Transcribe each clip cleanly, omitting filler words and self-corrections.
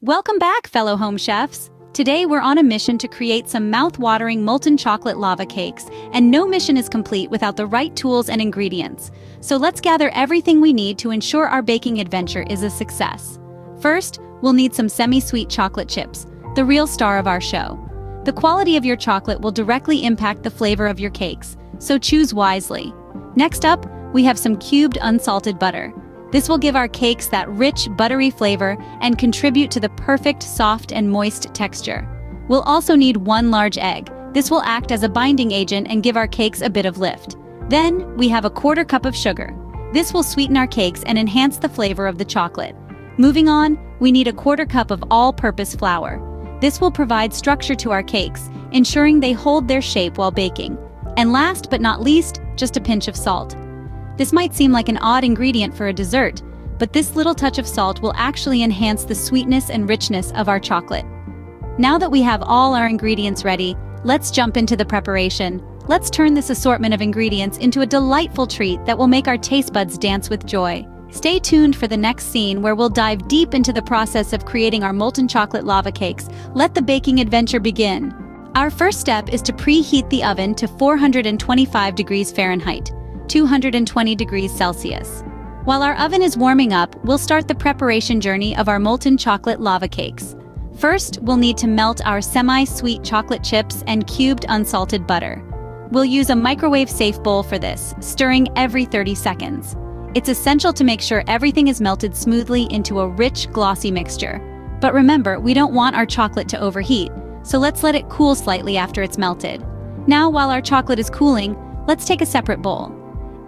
Welcome back, fellow home chefs! Today we're on a mission to create some mouth-watering molten chocolate lava cakes, and no mission is complete without the right tools and ingredients. So let's gather everything we need to ensure our baking adventure is a success. First, we'll need some semi-sweet chocolate chips, the real star of our show. The quality of your chocolate will directly impact the flavor of your cakes, so choose wisely. Next up, we have some cubed unsalted butter. This will give our cakes that rich, buttery flavor and contribute to the perfect soft and moist texture. We'll also need 1 large egg. This will act as a binding agent and give our cakes a bit of lift. Then, we have a 1/4 cup of sugar. This will sweeten our cakes and enhance the flavor of the chocolate. Moving on, we need a 1/4 cup of all-purpose flour. This will provide structure to our cakes, ensuring they hold their shape while baking. And last but not least, just a pinch of salt. This might seem like an odd ingredient for a dessert, but this little touch of salt will actually enhance the sweetness and richness of our chocolate. Now that we have all our ingredients ready, let's jump into the preparation. Let's turn this assortment of ingredients into a delightful treat that will make our taste buds dance with joy. Stay tuned for the next scene where we'll dive deep into the process of creating our molten chocolate lava cakes. Let the baking adventure begin. Our first step is to preheat the oven to 425 degrees Fahrenheit. 220 degrees Celsius. While our oven is warming up, we'll start the preparation journey of our molten chocolate lava cakes. First, we'll need to melt our semi-sweet chocolate chips and cubed unsalted butter. We'll use a microwave-safe bowl for this, stirring every 30 seconds. It's essential to make sure everything is melted smoothly into a rich, glossy mixture. But remember, we don't want our chocolate to overheat, so let's let it cool slightly after it's melted. Now, while our chocolate is cooling, let's take a separate bowl.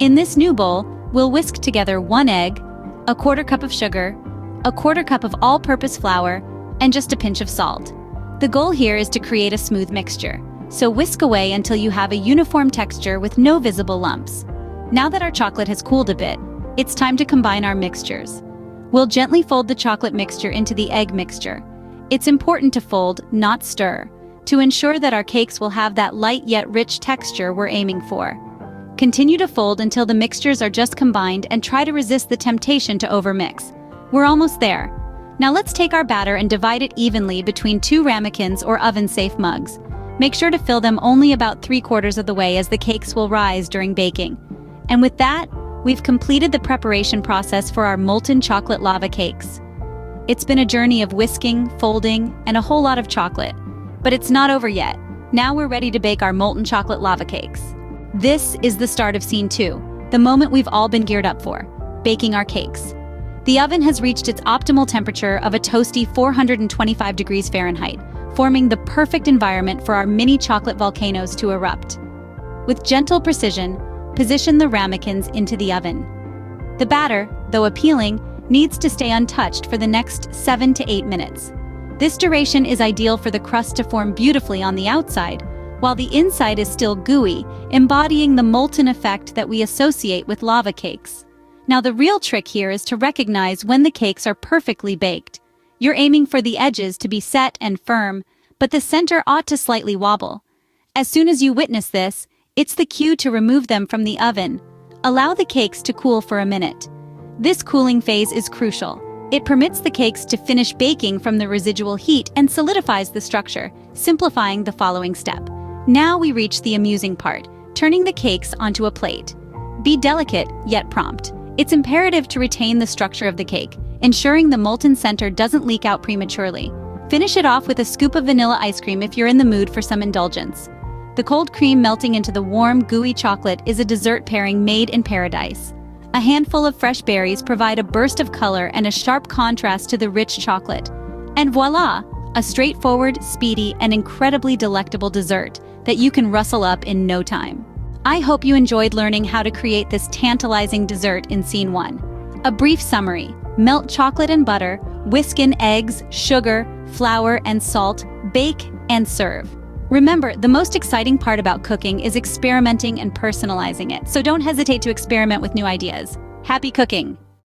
In this new bowl, we'll whisk together 1 egg, a 1/4 cup of sugar, a 1/4 cup of all-purpose flour, and just a pinch of salt. The goal here is to create a smooth mixture, so whisk away until you have a uniform texture with no visible lumps. Now that our chocolate has cooled a bit, it's time to combine our mixtures. We'll gently fold the chocolate mixture into the egg mixture. It's important to fold, not stir, to ensure that our cakes will have that light yet rich texture we're aiming for. Continue to fold until the mixtures are just combined and try to resist the temptation to overmix. We're almost there. Now let's take our batter and divide it evenly between 2 Ramekins or oven-safe mugs. Make sure to fill them only about 3/4 of the way, as the cakes will rise during baking. And with that, we've completed the preparation process for our molten chocolate lava cakes. It's been a journey of whisking, folding, and a whole lot of chocolate. But it's not over yet. Now we're ready to bake our molten chocolate lava cakes. This is the start of scene 2, the moment we've all been geared up for, baking our cakes. The oven has reached its optimal temperature of a toasty 425 degrees Fahrenheit, forming the perfect environment for our mini chocolate volcanoes to erupt. With gentle precision, position the ramekins into the oven. The batter, though appealing, needs to stay untouched for the next 7 to 8 minutes. This duration is ideal for the crust to form beautifully on the outside, while the inside is still gooey, embodying the molten effect that we associate with lava cakes. Now the real trick here is to recognize when the cakes are perfectly baked. You're aiming for the edges to be set and firm, but the center ought to slightly wobble. As soon as you witness this, it's the cue to remove them from the oven. Allow the cakes to cool for a minute. This cooling phase is crucial. It permits the cakes to finish baking from the residual heat and solidifies the structure, simplifying the following step. Now we reach the amusing part, turning the cakes onto a plate. Be delicate, yet prompt. It's imperative to retain the structure of the cake, ensuring the molten center doesn't leak out prematurely. Finish it off with a scoop of vanilla ice cream if you're in the mood for some indulgence. The cold cream melting into the warm, gooey chocolate is a dessert pairing made in paradise. A handful of fresh berries provide a burst of color and a sharp contrast to the rich chocolate. And voila! A straightforward, speedy, and incredibly delectable dessert that you can rustle up in no time. I hope you enjoyed learning how to create this tantalizing dessert in scene 1. A brief summary: melt chocolate and butter, whisk in eggs, sugar, flour, and salt, bake, and serve. Remember, the most exciting part about cooking is experimenting and personalizing it, so don't hesitate to experiment with new ideas. Happy cooking!